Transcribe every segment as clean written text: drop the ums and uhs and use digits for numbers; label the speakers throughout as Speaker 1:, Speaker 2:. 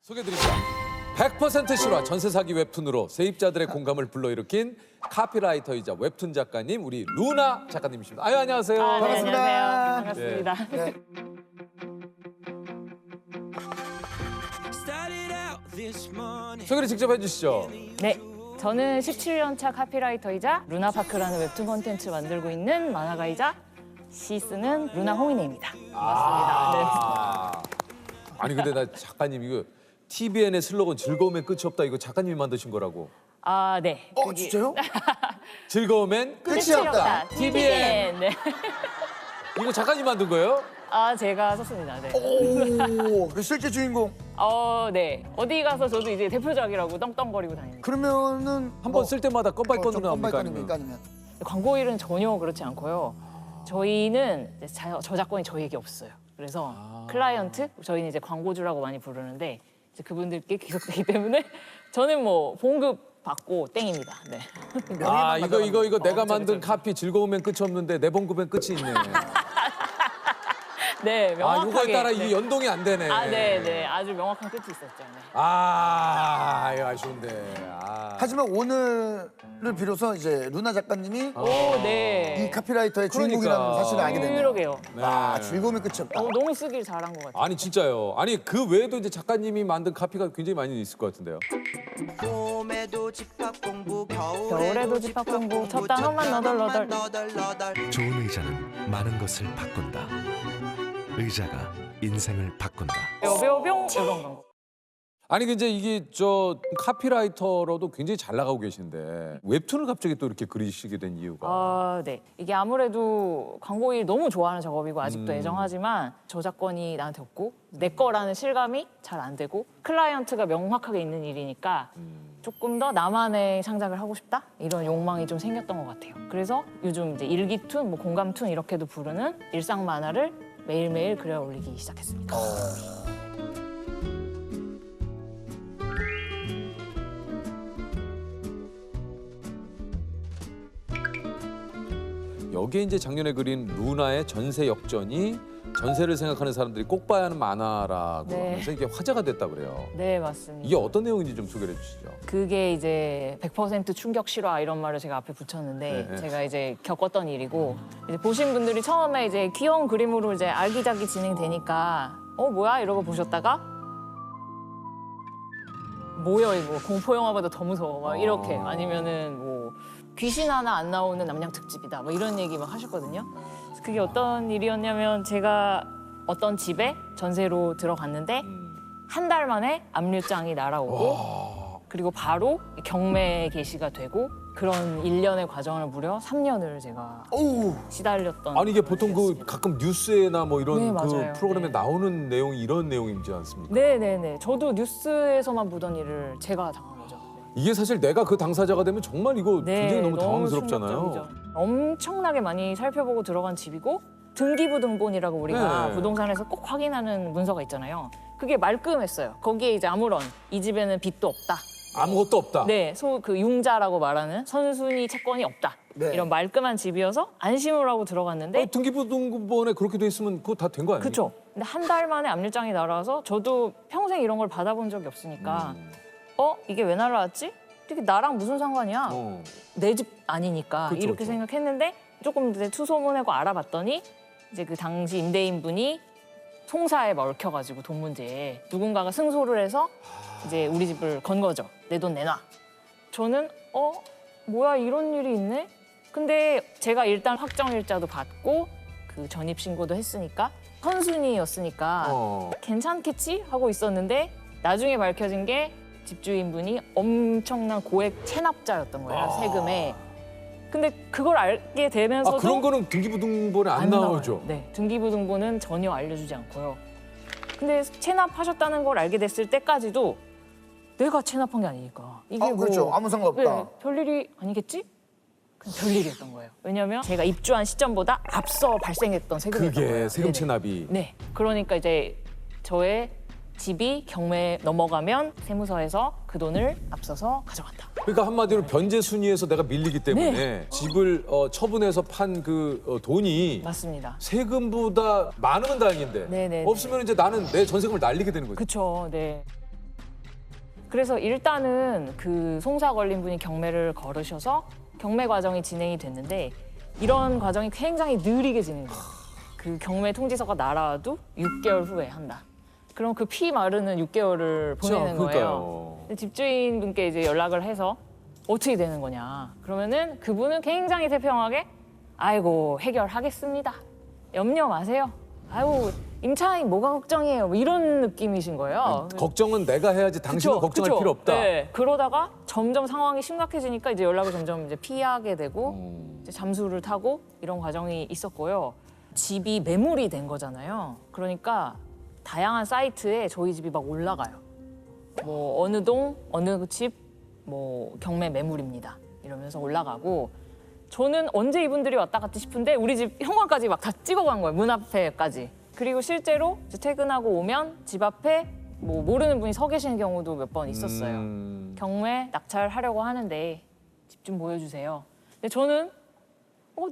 Speaker 1: 소개드립니다. 100% 실화 전세 사기 웹툰으로 세입자들의 공감을 불러일으킨 카피라이터이자 웹툰 작가님 우리 루나 작가님이십니다. 아유 안녕하세요.
Speaker 2: 네,
Speaker 3: 반갑습니다.
Speaker 2: 안녕하세요. 반갑습니다.
Speaker 3: 네.
Speaker 1: 소개를 직접 해주시죠.
Speaker 2: 네, 저는 17년 차 카피라이터이자 루나파크라는 웹툰 콘텐츠 만들고 있는 만화가이자 시 쓰는 루나 홍인혜입니다. 반갑습니다.
Speaker 1: 아니 근데 나 작가님 이거 TVN의 슬로건 즐거움엔 끝이 없다 이거 작가님이 만드신 거라고.
Speaker 2: 아, 네.
Speaker 3: 진짜요?
Speaker 1: 즐거움엔
Speaker 3: 끝이 없다.
Speaker 2: TVN. 네.
Speaker 1: 이거 작가님 만든 거예요?
Speaker 2: 아, 제가 썼습니다. 네.
Speaker 3: 오, 그 실제 주인공.
Speaker 2: 네. 어디 가서 저도 이제 대표작이라고 떵떵거리고 다닙니다.
Speaker 3: 그러면은
Speaker 1: 한번 쓸 때마다 껌발건으로 나옵니까?
Speaker 3: 껌발건입니까 아니면?
Speaker 2: 광고 일은 전혀 그렇지 않고요. 저희는 이제 저작권이 저희에게 없어요. 그래서 클라이언트, 저희는 이제 광고주라고 많이 부르는데 이제 그분들께 기속되기 때문에 저는 뭐 봉급 받고 땡입니다. 네.
Speaker 1: 아 이거 내가 만든
Speaker 2: 그쵸.
Speaker 1: 카피 즐거움엔 끝이 없는데 내 봉급엔 끝이 있네.
Speaker 2: 네, 명확하게.
Speaker 1: 이거에 따라
Speaker 2: 네.
Speaker 1: 이게 연동이 안 되네.
Speaker 2: 네. 아주 명확한 끝이 있었죠. 네.
Speaker 1: 이거 아쉬운데.
Speaker 3: 하지만 오늘을 비로소 이제 루나 작가님이
Speaker 2: 오, 네.
Speaker 3: 이 카피라이터의
Speaker 1: 그러니까.
Speaker 3: 주인공이라는 사실을 알게 됐네요.
Speaker 2: 그러게요.
Speaker 3: 와, 즐거움이 끝이 없다.
Speaker 2: 너무 쓰길 잘한 것 같아요.
Speaker 1: 아니 진짜요. 아니 그 외에도 이제 작가님이 만든 카피가 굉장히 많이 있을 것 같은데요.
Speaker 4: 봄에도 집합 공부
Speaker 2: 겨울에도 집합 공부 첫 단어만 너덜너덜.
Speaker 5: 좋은 의자는 많은 것을 바꾼다. 의자가 인생을 바꾼다.
Speaker 2: 뿅뿅 이런 거.
Speaker 1: 아니 근데 이게 저 카피라이터로도 굉장히 잘 나가고 계신데 웹툰을 갑자기 또 이렇게 그리시게 된 이유가.
Speaker 2: 네. 이게 아무래도 광고 일 너무 좋아하는 작업이고 아직도 애정하지만 저작권이 나한테 없고 내 거라는 실감이 잘 안 되고 클라이언트가 명확하게 있는 일이니까 조금 더 나만의 창작을 하고 싶다 이런 욕망이 좀 생겼던 것 같아요. 그래서 요즘 이제 일기툰, 뭐 공감툰 이렇게도 부르는 일상 만화를 매일매일 그려 올리기 시작했습니다.
Speaker 1: 여기에 이제 작년에 그린 루나의 전세 역전이 전세를 생각하는 사람들이 꼭 봐야 하는 만화라고
Speaker 2: 네.
Speaker 1: 하면서 이게 화제가 됐다 그래요.
Speaker 2: 네, 맞습니다.
Speaker 1: 이게 어떤 내용인지 좀 소개해 주시죠.
Speaker 2: 그게 이제 100% 충격 실화 이런 말을 제가 앞에 붙였는데
Speaker 1: 네.
Speaker 2: 제가 이제 겪었던 일이고 이제 보신 분들이 처음에 이제 귀여운 그림으로 이제 알기자기 진행되니까 뭐야 이러고 보셨다가 뭐야 이거 공포 영화보다 더 무서워 막 이렇게 아니면은 뭐 귀신 하나 안 나오는 남양 특집이다 뭐 이런 얘기 막 하셨거든요. 그래서 그게 어떤 일이었냐면 제가 어떤 집에 전세로 들어갔는데 한 달 만에 압류장이 날아오고 그리고 바로 경매 개시가 되고 그런 일련의 과정을 무려 3년을 제가
Speaker 3: 오우.
Speaker 2: 시달렸던.
Speaker 1: 아니 이게 보통 그 가끔 뉴스에나 뭐 이런
Speaker 2: 네,
Speaker 1: 그
Speaker 2: 맞아요.
Speaker 1: 프로그램에
Speaker 2: 네.
Speaker 1: 나오는 내용이 이런 내용이지 않습니까?
Speaker 2: 네네네. 저도 뉴스에서만 보던 일을 제가 당한 거죠.
Speaker 1: 이게 사실 내가 그 당사자가 되면 정말 이거
Speaker 2: 네,
Speaker 1: 굉장히 너무 당황스럽잖아요.
Speaker 2: 충격적이죠. 엄청나게 많이 살펴보고 들어간 집이고 등기부등본이라고 우리가
Speaker 1: 네.
Speaker 2: 부동산에서 꼭 확인하는 문서가 있잖아요. 그게 말끔했어요. 거기에 이제 아무런 이 집에는 빚도 없다.
Speaker 1: 아무것도 없다.
Speaker 2: 네, 그 융자라고 말하는 선순위 채권이 없다.
Speaker 3: 네.
Speaker 2: 이런 말끔한 집이어서 안심을 하고 들어갔는데
Speaker 1: 등기부등본에 그렇게 돼 있으면 그거 다 된 거 아니에요?
Speaker 2: 그렇죠. 근데 한 달 만에 압류장이 날아와서 저도 평생 이런 걸 받아본 적이 없으니까 이게 왜 날아왔지? 이게 나랑 무슨 상관이야? 내 집 아니니까
Speaker 1: 그쵸,
Speaker 2: 이렇게
Speaker 1: 그쵸.
Speaker 2: 생각했는데 조금 이제 투소문하고 알아봤더니 이제 그 당시 임대인분이 송사에 얽혀가지고 돈 문제에 누군가가 승소를 해서 이제 우리 집을 건 거죠. 내 돈 내놔. 저는 뭐야 이런 일이 있네? 근데 제가 일단 확정일자도 받고 그 전입신고도 했으니까 선순위였으니까 괜찮겠지? 하고 있었는데 나중에 밝혀진 게 집주인분이 엄청난 고액 체납자였던 거예요, 세금에. 근데 그걸 알게 되면서도
Speaker 1: 그런 거는 등기부등본에 안 나오죠.
Speaker 2: 나와요. 네, 등기부등본은 전혀 알려주지 않고요. 근데 체납하셨다는 걸 알게 됐을 때까지도 내가 체납한 게 아니니까 이게
Speaker 3: 그렇죠. 아무 상관없다.
Speaker 2: 네, 별일이 아니겠지? 그냥 별일이었던 거예요. 왜냐하면 제가 입주한 시점보다 앞서 발생했던 세금이었던 거예요.
Speaker 1: 그게 세금
Speaker 2: 네네.
Speaker 1: 체납이.
Speaker 2: 네, 그러니까 이제 저의 집이 경매에 넘어가면 세무서에서 그 돈을 앞서서 가져간다.
Speaker 1: 그러니까 한마디로 변제 순위에서 내가 밀리기 때문에
Speaker 2: 네.
Speaker 1: 집을 처분해서 판 그 돈이
Speaker 2: 맞습니다.
Speaker 1: 세금보다 많으면 다행인데
Speaker 2: 네네네.
Speaker 1: 없으면 이제 나는 내 전세금을 날리게 되는 거죠.
Speaker 2: 그쵸, 네. 그래서 일단은 그 송사 걸린 분이 경매를 걸으셔서 경매 과정이 진행이 됐는데 이런 과정이 굉장히 느리게 진행돼요. 그 경매 통지서가 날아와도 6개월 후에 한다. 그럼 그 피 마르는 6개월을 보내는 거예요.
Speaker 1: 그러니까요.
Speaker 2: 근데 집주인분께 이제 연락을 해서 어떻게 되는 거냐. 그러면은 그분은 굉장히 태평하게 아이고 해결하겠습니다. 염려 마세요. 아이고 임차인 뭐가 걱정이에요. 뭐 이런 느낌이신 거예요.
Speaker 1: 걱정은 내가 해야지 당신은
Speaker 2: 그쵸,
Speaker 1: 걱정할
Speaker 2: 그쵸.
Speaker 1: 필요 없다.
Speaker 2: 네. 그러다가 점점 상황이 심각해지니까 이제 연락을 점점 이제 피하게 되고 이제 잠수를 타고 이런 과정이 있었고요. 집이 매물이 된 거잖아요. 그러니까 다양한 사이트에 저희 집이 막 올라가요. 뭐 어느 동, 어느 집, 뭐 경매 매물입니다. 이러면서 올라가고 저는 언제 이분들이 왔다 갔지 싶은데 우리 집 현관까지 막 다 찍어간 거예요. 문 앞에까지. 그리고 실제로 이제 퇴근하고 오면 집 앞에 뭐 모르는 분이 서 계시는 경우도 몇 번 있었어요. 경매 낙찰하려고 하는데 집 좀 보여주세요. 근데 저는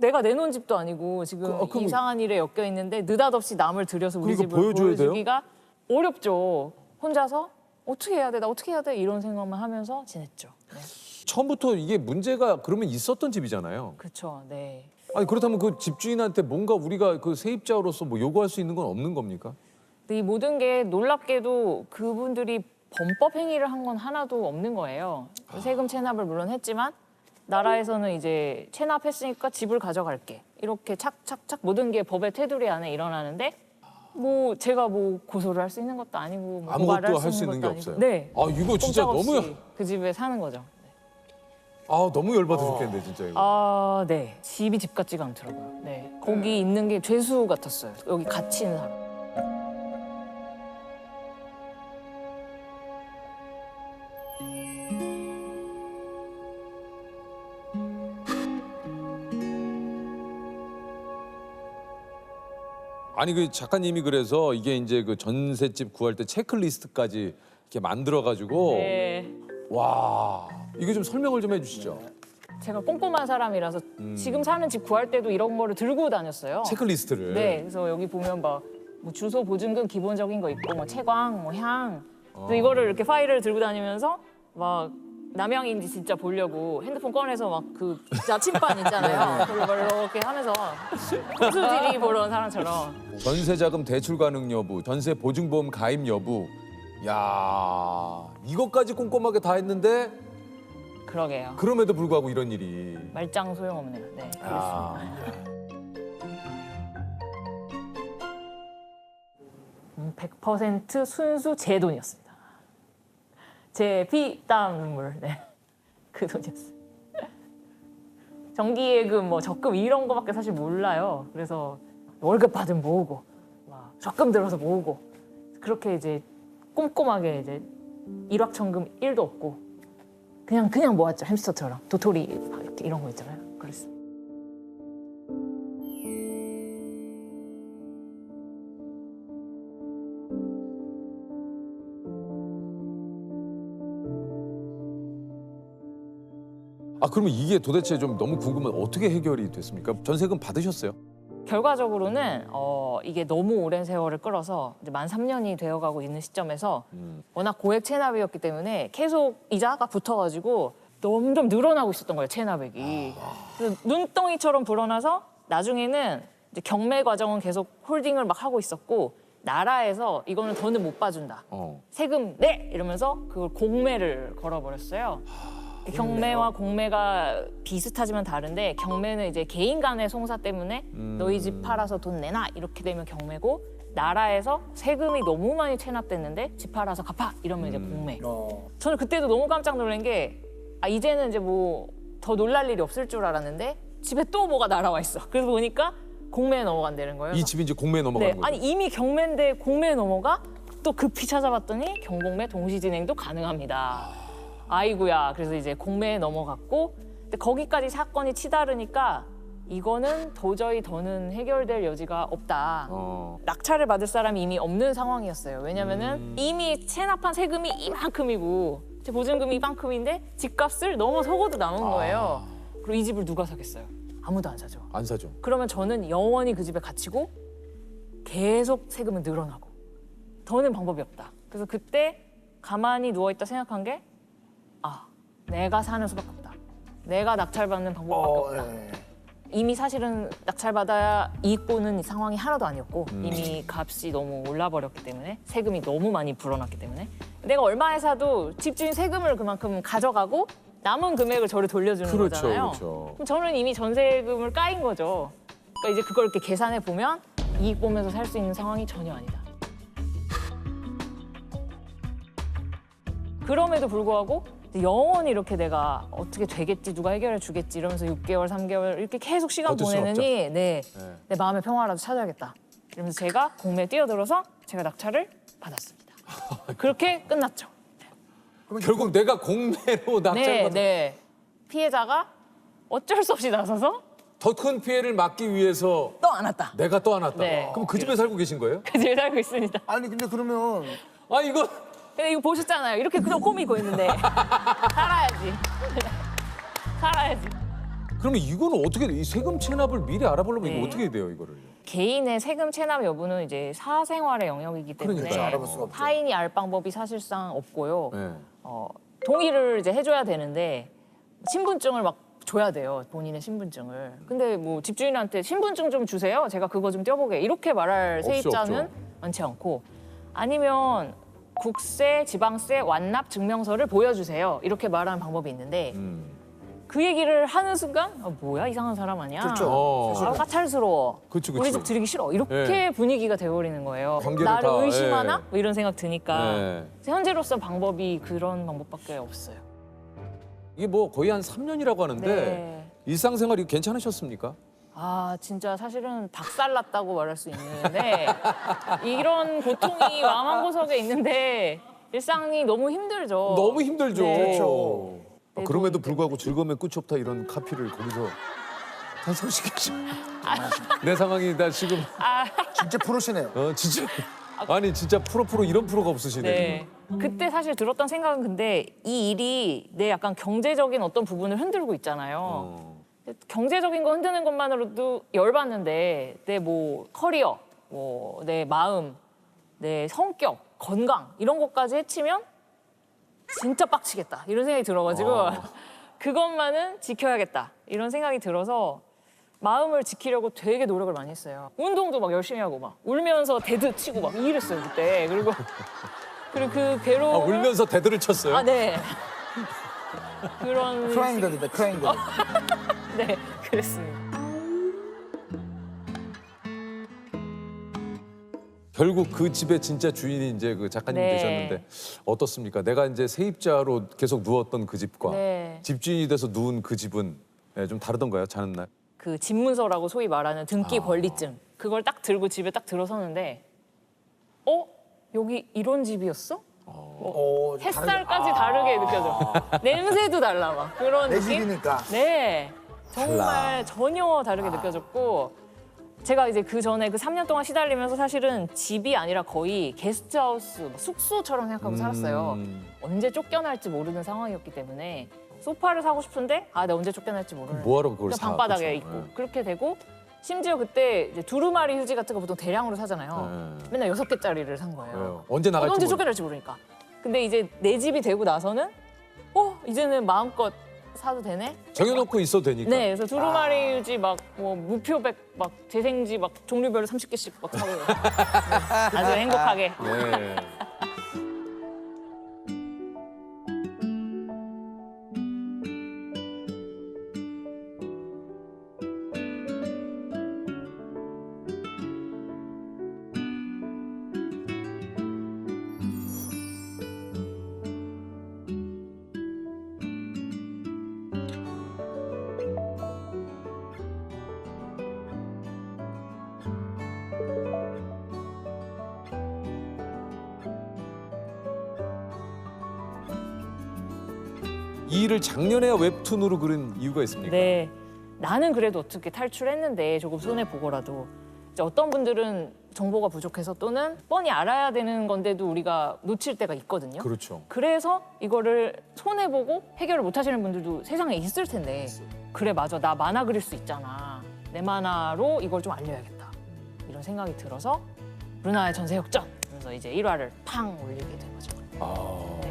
Speaker 2: 내가 내놓은 집도 아니고 지금
Speaker 1: 그럼-
Speaker 2: 이상한 일에 엮여 있는데 느닷없이 남을 들여서 우리
Speaker 1: 그러니까
Speaker 2: 집을
Speaker 1: 보여줘야 돼요?
Speaker 2: 보여주기가 어렵죠. 혼자서 어떻게 해야 돼? 나 어떻게 해야 돼? 이런 생각만 하면서 지냈죠. 네.
Speaker 1: 처음부터 이게 문제가 그러면 있었던 집이잖아요.
Speaker 2: 그렇죠. 네.
Speaker 1: 아니 그렇다면 그 집주인한테 뭔가 우리가 그 세입자로서 뭐 요구할 수 있는 건 없는 겁니까?
Speaker 2: 근데 이 모든 게 놀랍게도 그분들이 범법 행위를 한 건 하나도 없는 거예요. 세금 체납을 물론 했지만 나라에서는 이제 체납했으니까 집을 가져갈게. 이렇게 착착착 모든 게 법의 테두리 안에 일어나는데 뭐 제가 뭐 고소를 할 수 있는 것도 아니고 뭐 고발을
Speaker 1: 아무것도 할 수 있는 게
Speaker 2: 것도
Speaker 1: 없어요.
Speaker 2: 아니고. 네.
Speaker 1: 아 이거 진짜
Speaker 2: 꼼짝없이
Speaker 1: 너무
Speaker 2: 그 집에 사는 거죠.
Speaker 1: 너무 열받아 죽겠는데 진짜 이거.
Speaker 2: 아, 네. 집이 집 같지가 않더라고요. 네. 거기 있는 게 죄수 같았어요. 여기 같이 있는 사람.
Speaker 1: 아니 그 작가님이 그래서 이게 이제 그 전셋집 구할 때 체크리스트까지 이렇게 만들어 가지고
Speaker 2: 네.
Speaker 1: 와 이게 좀 설명을 좀 해주시죠.
Speaker 2: 제가 꼼꼼한 사람이라서 지금 사는 집 구할 때도 이런 거를 들고 다녔어요.
Speaker 1: 체크리스트를.
Speaker 2: 네, 그래서 여기 보면 막 뭐 주소, 보증금 기본적인 거 있고 뭐 채광, 뭐 향. 그래서 이거를 이렇게 파일을 들고 다니면서 막 남양인지 진짜 보려고 핸드폰 꺼내서 막 그 나침반 있잖아요. 그걸 막 이렇게 하면서 고수들이 보러 온 사람처럼.
Speaker 1: 전세자금 대출 가능 여부, 전세 보증보험 가입 여부. 야 이것까지 꼼꼼하게 다 했는데
Speaker 2: 그러게요.
Speaker 1: 그럼에도 불구하고 이런 일이.
Speaker 2: 말짱 소용없네요. 네, 그렇습니다.
Speaker 1: 아,
Speaker 2: 100% 순수 제 돈이었습니다. 제 피, 땀, 눈물. 네. 그 돈이었어요. 정기예금, 뭐 적금 이런 거밖에 사실 몰라요. 그래서 월급 받으면 모으고, 막 적금 들어서 모으고, 그렇게 이제 꼼꼼하게 이제 일확천금 1도 없고, 그냥 모았죠. 햄스터처럼. 도토리 이렇게 이런 거 있잖아요. 그랬어요.
Speaker 1: 그러면 이게 도대체 좀 너무 궁금한 어떻게 해결이 됐습니까? 전세금 받으셨어요?
Speaker 2: 결과적으로는 이게 너무 오랜 세월을 끌어서 이제 만 3년이 되어가고 있는 시점에서 워낙 고액 체납이었기 때문에 계속 이자가 붙어가지고 점점 늘어나고 있었던 거예요, 체납액이. 그래서 눈덩이처럼 불어나서 나중에는 이제 경매 과정은 계속 홀딩을 막 하고 있었고 나라에서 이거는 더는 못 봐준다. 세금 내! 이러면서 그걸 공매를 걸어버렸어요. 경매와 공매가 비슷하지만 다른데 경매는 이제 개인 간의 송사 때문에 너희 집 팔아서 돈 내놔 이렇게 되면 경매고 나라에서 세금이 너무 많이 체납됐는데 집 팔아서 갚아 이러면 이제 공매. 저는 그때도 너무 깜짝 놀란 게 이제는 이제 뭐 더 놀랄 일이 없을 줄 알았는데 집에 또 뭐가 날아와 있어. 그래서 보니까 공매에 넘어간다는 거예요.
Speaker 1: 이 집이 이제 공매에 넘어가는
Speaker 2: 네,
Speaker 1: 거죠?
Speaker 2: 아니 이미 경매인데 공매에 넘어가? 또 급히 찾아봤더니 경공매 동시 진행도 가능합니다. 아이고야. 그래서 이제 공매에 넘어갔고 근데 거기까지 사건이 치달으니까 이거는 도저히 더는 해결될 여지가 없다. 낙찰을 받을 사람이 이미 없는 상황이었어요. 왜냐면은 이미 체납한 세금이 이만큼이고 제 보증금이 이만큼인데 집값을 넘어서고도 남은 거예요. 그리고 이 집을 누가 사겠어요? 아무도 안 사죠.
Speaker 1: 안 사죠.
Speaker 2: 그러면 저는 영원히 그 집에 갇히고 계속 세금은 늘어나고 더는 방법이 없다. 그래서 그때 가만히 누워있다 생각한 게 내가 사는 수밖에 없다. 내가 낙찰받는 방법밖에 없다.
Speaker 3: 예.
Speaker 2: 이미 사실은 낙찰받아야 이익 보는 상황이 하나도 아니었고 이미 값이 너무 올라버렸기 때문에 세금이 너무 많이 불어났기 때문에 내가 얼마에 사도 집주인 세금을 그만큼 가져가고 남은 금액을 저를 돌려주는
Speaker 1: 그렇죠,
Speaker 2: 거잖아요.
Speaker 1: 그렇죠.
Speaker 2: 그럼 저는 이미 전세금을 까인 거죠. 그러니까 이제 그걸 이렇게 계산해 보면 이익 보면서 살 수 있는 상황이 전혀 아니다. 그럼에도 불구하고 영원히 이렇게 내가 어떻게 되겠지, 누가 해결해 주겠지 이러면서 6개월, 3개월 이렇게 계속 시간
Speaker 1: 어쩔 수
Speaker 2: 보내느니 내 마음의 평화라도 찾아야겠다. 이러면서 제가 공매에 뛰어들어서 제가 낙찰을 받았습니다. 그렇게 끝났죠.
Speaker 1: 결국 내가 공매로 낙찰받은
Speaker 2: 네. 피해자가 어쩔 수 없이 나서서
Speaker 1: 더 큰 피해를 막기 위해서
Speaker 2: 또 안 왔다.
Speaker 1: 내가 또 안 왔다.
Speaker 2: 네.
Speaker 1: 그럼 그 집에 살고 계신 거예요?
Speaker 2: 그 집에 살고 있습니다.
Speaker 3: 아니 근데 그러면
Speaker 1: 아 이거
Speaker 2: 근데 이거 보셨잖아요. 이렇게 그냥 꾸미고 있는데 살아야지. 살아야지.
Speaker 1: 그러면 이거는 어떻게 돼? 이 세금 체납을 미리 알아보려면
Speaker 2: 네.
Speaker 1: 이거 어떻게 돼요 이거를?
Speaker 2: 개인의 세금 체납 여부는 이제 사생활의 영역이기 때문에
Speaker 1: 그러니까요.
Speaker 3: 알아볼 수가 없죠.
Speaker 2: 타인이 알 방법이 사실상 없고요.
Speaker 1: 네.
Speaker 2: 동의를 이제 해줘야 되는데 신분증을 막 줘야 돼요. 본인의 신분증을. 근데 뭐 집주인한테 신분증 좀 주세요. 제가 그거 좀 떼어보게. 이렇게 말할
Speaker 1: 없죠,
Speaker 2: 세입자는
Speaker 1: 없죠.
Speaker 2: 많지 않고 아니면 국세, 지방세, 완납 증명서를 보여주세요. 이렇게 말하는 방법이 있는데 그 얘기를 하는 순간 뭐야 이상한 사람 아니야?
Speaker 3: 그렇죠.
Speaker 2: 까탈스러워.
Speaker 1: 그치.
Speaker 2: 우리 집 드리기 싫어. 이렇게
Speaker 1: 네.
Speaker 2: 분위기가 되어버리는 거예요.
Speaker 1: 관계를
Speaker 2: 나를
Speaker 1: 다,
Speaker 2: 의심하나?
Speaker 1: 예.
Speaker 2: 뭐 이런 생각 드니까
Speaker 1: 네.
Speaker 2: 현재로서 방법이 그런 방법밖에 없어요.
Speaker 1: 이게 뭐 거의 한 3년이라고 하는데
Speaker 2: 네.
Speaker 1: 일상생활이 괜찮으셨습니까?
Speaker 2: 진짜 사실은 박살났다고 말할 수 있는데 이런 고통이 마음 한구석에 있는데 일상이 너무 힘들죠.
Speaker 1: 너무 힘들죠.
Speaker 2: 네.
Speaker 3: 그렇죠.
Speaker 1: 그럼에도 불구하고 즐거움의 끝이 없다 이런 카피를 거기서 탄성시키시. 내 상황이 나 지금
Speaker 3: 진짜 프로시네요.
Speaker 1: 진짜 아니 진짜 프로 이런 프로가 없으시네.
Speaker 2: 네. 그때 사실 들었던 생각은 근데 이 일이 내 약간 경제적인 어떤 부분을 흔들고 있잖아요. 경제적인 거 흔드는 것만으로도 열받는데 내 뭐 커리어, 뭐 내 마음, 내 성격, 건강 이런 것까지 해치면 진짜 빡치겠다 이런 생각이 들어가지고 그것만은 지켜야겠다 이런 생각이 들어서 마음을 지키려고 되게 노력을 많이 했어요. 운동도 막 열심히 하고 막 울면서 데드 치고 막 이랬어요 그때. 그리고 그 괴로움
Speaker 1: 울면서 대들을 쳤어요.
Speaker 2: 네. 그런
Speaker 3: 크라잉 데드다, 크라잉 데드.
Speaker 2: 네, 그랬습니다.
Speaker 1: 결국 그 집의 진짜 주인이 이제 그 작가님
Speaker 2: 네.
Speaker 1: 되셨는데 어떻습니까? 내가 이제 세입자로 계속 누웠던 그 집과
Speaker 2: 네.
Speaker 1: 집주인이 돼서 누운 그 집은 좀 다르던가요? 자는 날?
Speaker 2: 그 집문서라고 소위 말하는 등기 권리증 그걸 딱 들고 집에 딱 들어서는데 여기 이런 집이었어? 햇살까지 다르게 느껴져. 냄새도 달라 막 그런
Speaker 3: 내
Speaker 2: 느낌?
Speaker 3: 집이니까.
Speaker 2: 네, 정말 전혀 다르게 느껴졌고 제가 이제 그 전에 그 3년 동안 시달리면서 사실은 집이 아니라 거의 게스트하우스, 숙소처럼 생각하고 살았어요. 언제 쫓겨날지 모르는 상황이었기 때문에 소파를 사고 싶은데 내가 언제 쫓겨날지 모르는
Speaker 1: 뭐하러 그걸
Speaker 2: 그냥
Speaker 1: 사?
Speaker 2: 방바닥에
Speaker 1: 그렇죠.
Speaker 2: 있고
Speaker 1: 네.
Speaker 2: 그렇게 되고 심지어 그때 이제 두루마리 휴지 같은 거 보통 대량으로 사잖아요.
Speaker 1: 네.
Speaker 2: 맨날 6개짜리를 산 거예요.
Speaker 1: 왜요? 언제 나갈지
Speaker 2: 언제
Speaker 1: 모르-
Speaker 2: 쫓겨날지 모르니까. 근데 이제 내 집이 되고 나서는 이제는 마음껏 사도 되네?
Speaker 1: 정해놓고 있어도 되니까.
Speaker 2: 네, 그래서 두루마리 휴지 막 뭐 무표백 막 재생지 막 종류별로 30개씩 막 사고 네, 아주 행복하게.
Speaker 1: 네. 이 일을 작년에야 웹툰으로 그린 이유가 있습니까?
Speaker 2: 네, 나는 그래도 어떻게 탈출했는데 조금 손해 보고라도 이제 어떤 분들은 정보가 부족해서 또는 뻔히 알아야 되는 건데도 우리가 놓칠 때가 있거든요.
Speaker 1: 그렇죠.
Speaker 2: 그래서 이거를 손해 보고 해결을 못 하시는 분들도 세상에 있을 텐데 그래 맞아 나 만화 그릴 수 있잖아 내 만화로 이걸 좀 알려야겠다 이런 생각이 들어서 루나의 전세 역전 그래서 이제 1화를 팡 올리게 된 거죠.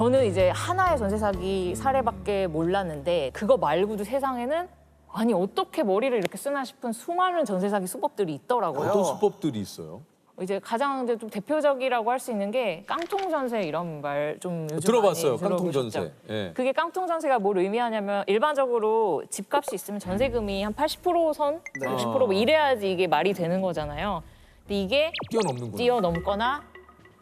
Speaker 2: 저는 이제 하나의 전세 사기 사례밖에 몰랐는데 그거 말고도 세상에는 아니 어떻게 머리를 이렇게 쓰나 싶은 수많은 전세 사기 수법들이 있더라고요.
Speaker 1: 어떤 수법들이 있어요?
Speaker 2: 이제 가장 이제 좀 대표적이라고 할 수 있는 게 깡통 전세 이런 말 좀 요즘
Speaker 1: 들어봤어요.
Speaker 2: 많이
Speaker 1: 깡통
Speaker 2: 들어보셨죠?
Speaker 1: 전세. 예.
Speaker 2: 그게 깡통 전세가 뭘 의미하냐면 일반적으로 집값이 있으면 전세금이 한 80%선, 60%뭐 이래야지 이게 말이 되는 거잖아요. 근데 이게
Speaker 1: 뛰어넘는구나.
Speaker 2: 뛰어넘거나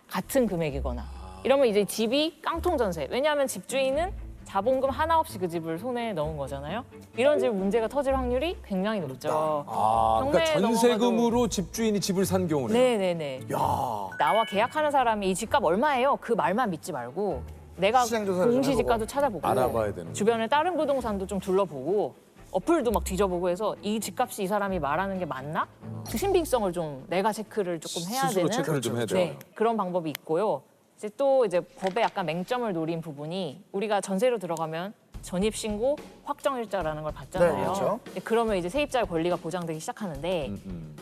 Speaker 2: 같은 금액이거나 이러면 이제 집이 깡통 전세. 왜냐하면 집주인은 자본금 하나 없이 그 집을 손에 넣은 거잖아요. 이런 집 문제가 터질 확률이 굉장히 높죠.
Speaker 1: 아, 그러니까
Speaker 2: 경매에
Speaker 1: 전세금으로 집주인이 집을 산 경우는.
Speaker 2: 네네네. 나와 계약하는 사람이 이 집값 얼마예요? 그 말만 믿지 말고 내가
Speaker 3: 시장 조사를 좀
Speaker 2: 공시지가도 찾아보고
Speaker 1: 알아봐야 되는
Speaker 2: 주변에 다른 부동산도 좀 둘러보고 어플도 막 뒤져보고 해서 이 집값이 이 사람이 말하는 게 맞나? 그 신빙성을 좀 내가 체크를 조금 해야
Speaker 1: 스스로
Speaker 2: 되는
Speaker 1: 체크를 좀 해야 돼요.
Speaker 2: 네, 그런 방법이 있고요. 이제 또 이제 법에 약간 맹점을 노린 부분이 우리가 전세로 들어가면 전입신고 확정일자라는 걸 받잖아요.
Speaker 3: 네, 그렇죠.
Speaker 2: 그러면 이제 세입자의 권리가 보장되기 시작하는데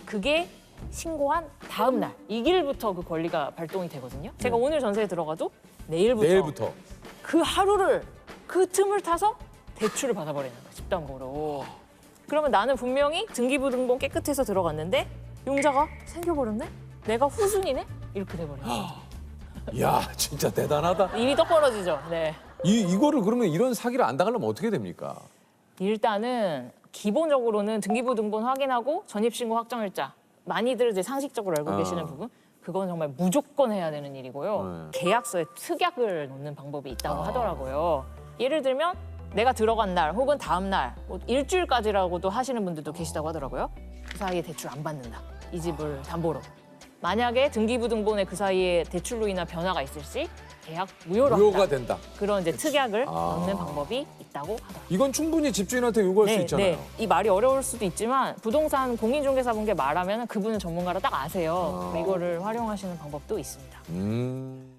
Speaker 2: 그게 신고한 다음 날 이 길부터 그 권리가 발동이 되거든요. 제가 오늘 전세에 들어가도 내일부터 그 하루를 그 틈을 타서 대출을 받아버리는 거예요. 집담보로. 그러면 나는 분명히 등기부등본 깨끗해서 들어갔는데 용자가 생겨버렸네? 내가 후순이네? 이렇게 돼버려요.
Speaker 1: 이야, 진짜 대단하다.
Speaker 2: 입이 떡 벌어지죠. 네.
Speaker 1: 이거를 그러면 이런 사기를 안 당하려면 어떻게 됩니까?
Speaker 2: 일단은 기본적으로는 등기부등본 확인하고 전입신고 확정일자. 많이들 이제 상식적으로 알고 계시는 부분. 그건 정말 무조건 해야 되는 일이고요. 계약서에 특약을 넣는 방법이 있다고 하더라고요. 예를 들면 내가 들어간 날 혹은 다음 날 뭐 일주일까지라고도 하시는 분들도 계시다고 하더라고요. 그 사이에 대출 안 받는다. 이 집을 담보로. 만약에 등기부등본에 그 사이에 대출로 인한 변화가 있을 시 계약 무효로
Speaker 1: 무효가
Speaker 2: 한다.
Speaker 1: 된다.
Speaker 2: 그런 이제 특약을 넣는 방법이 있다고 하더라고요.
Speaker 1: 이건 충분히 집주인한테 요구할 수 있잖아요.
Speaker 2: 이 말이 어려울 수도 있지만 부동산 공인중개사분께 말하면 그분은 전문가라 딱 아세요. 이거를 활용하시는 방법도 있습니다.